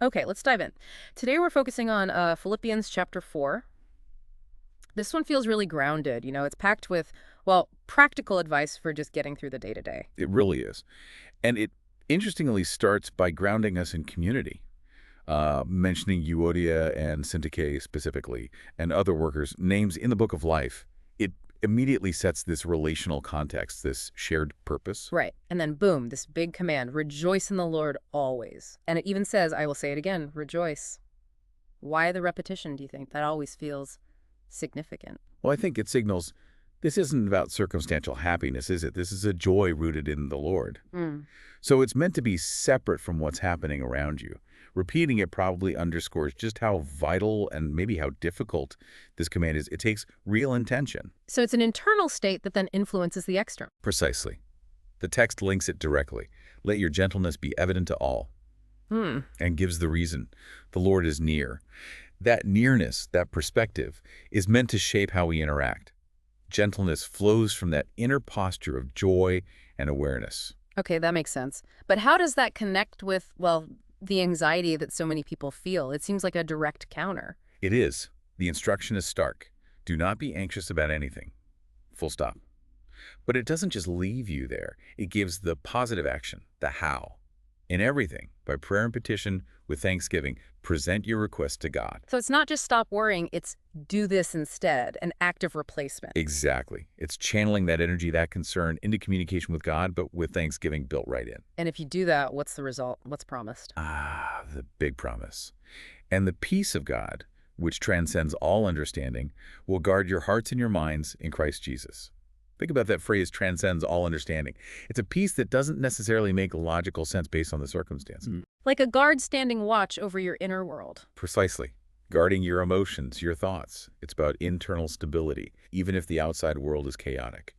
Okay, let's dive in. Today we're focusing on Philippians chapter 4. This one feels really grounded. It's packed with, well, practical advice for just getting through the day to day. It really is. And it interestingly starts by grounding us in community, mentioning Euodia and Syntyche specifically, and other workers' names in the book of life. It immediately sets this relational context, this shared purpose. Right. And then boom, this big command, rejoice in the Lord always. And it even says, I will say it again, rejoice. Why the repetition, do you think? That always feels significant. Well, I think it signals this isn't about circumstantial happiness, is it? This is a joy rooted in the Lord. Mm. So it's meant to be separate from what's happening around you. Repeating it probably underscores just how vital and maybe how difficult this command is. It takes real intention. So it's an internal state that then influences the external. Precisely. The text links it directly. Let your gentleness be evident to all, Hmm. and gives the reason. The Lord is near. That nearness, that perspective, is meant to shape how we interact. Gentleness flows from that inner posture of joy and awareness. Okay, that makes sense. But how does that connect with, well, the anxiety that so many people feel? It seems like a direct counter. It is. The instruction is stark. Do not be anxious about anything. Full stop. But it doesn't just leave you there. It gives the positive action, the how. In everything, by prayer and petition, with thanksgiving, present your request to God. So it's not just stop worrying, it's do this instead, an active replacement. Exactly. It's channeling that energy, that concern, into communication with God, but with thanksgiving built right in. And if you do that, what's the result? What's promised? Ah, the big promise. And the peace of God, which transcends all understanding, will guard your hearts and your minds in Christ Jesus. Think about that phrase, transcends all understanding. It's a peace that doesn't necessarily make logical sense based on the circumstance. Like a guard standing watch over your inner world. Precisely. Guarding your emotions, your thoughts. It's about internal stability, even if the outside world is chaotic.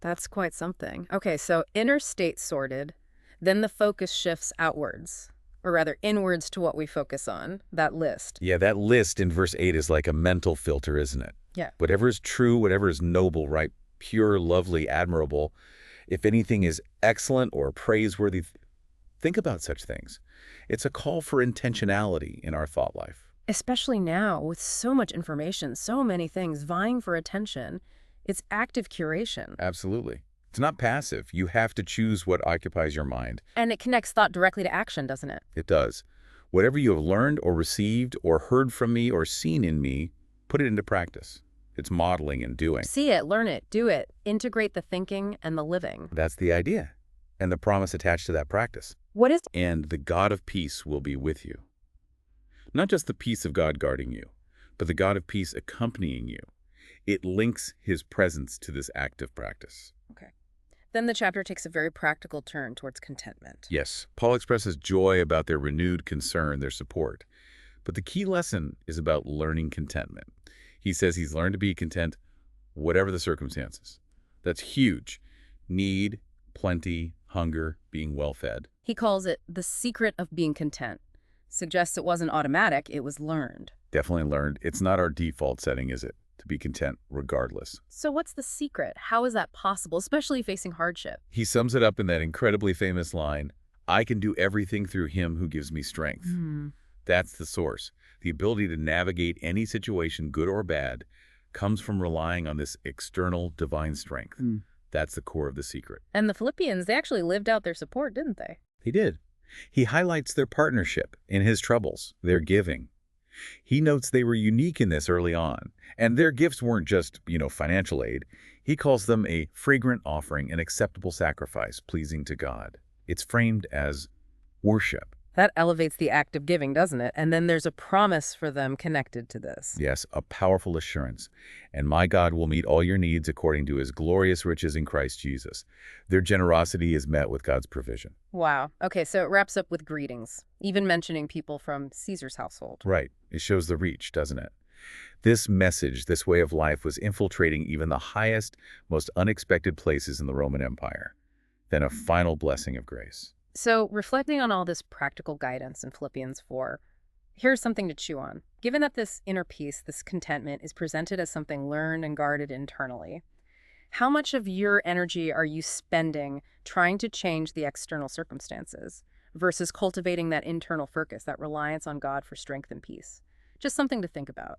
That's quite something. Okay, so inner state sorted, then the focus shifts outwards, or rather inwards to what we focus on, that list. Yeah, that list in verse 8 is like a mental filter, isn't it? Yeah. Whatever is true, whatever is noble, right, pure, lovely, admirable, if anything is excellent or praiseworthy, think about such things. It's a call for intentionality in our thought life. Especially now, with so much information, so many things vying for attention, it's active curation. Absolutely. It's not passive. You have to choose what occupies your mind. And it connects thought directly to action, doesn't it? It does. Whatever you have learned or received or heard from me or seen in me, put it into practice. It's modeling and doing. See it, learn it, do it, integrate the thinking and the living. That's the idea. And the promise attached to that practice. What is... And the God of peace will be with you. Not just the peace of God guarding you, but the God of peace accompanying you. It links his presence to this active practice. Okay. Then the chapter takes a very practical turn towards contentment. Yes, Paul expresses joy about their renewed concern, their support. But the key lesson is about learning contentment. He says he's learned to be content whatever the circumstances. That's huge. Need, plenty, hunger, being well-fed. He calls it the secret of being content. Suggests it wasn't automatic, it was learned. Definitely learned. It's not our default setting, is it? To be content regardless. So what's the secret? How is that possible, especially facing hardship? He sums it up in that incredibly famous line, I can do everything through him who gives me strength. That's the source. The ability to navigate any situation, good or bad, comes from relying on this external divine strength. That's the core of the secret. And the Philippians, they actually lived out their support, didn't they? He did. He highlights their partnership in his troubles, their giving. He notes they were unique in this early on, and their gifts weren't just, financial aid. He calls them a fragrant offering, an acceptable sacrifice, pleasing to God. It's framed as worship. That elevates the act of giving, doesn't it? And then there's a promise for them connected to this. Yes, a powerful assurance. And my God will meet all your needs according to his glorious riches in Christ Jesus. Their generosity is met with God's provision. Wow. Okay, so it wraps up with greetings, even mentioning people from Caesar's household. Right. It shows the reach, doesn't it? This message, this way of life, was infiltrating even the highest, most unexpected places in the Roman Empire. Then a final blessing of grace. So, reflecting on all this practical guidance in Philippians 4, here's something to chew on. Given that this inner peace, this contentment, is presented as something learned and guarded internally, how much of your energy are you spending trying to change the external circumstances versus cultivating that internal focus, that reliance on God for strength and peace. Just something to think about.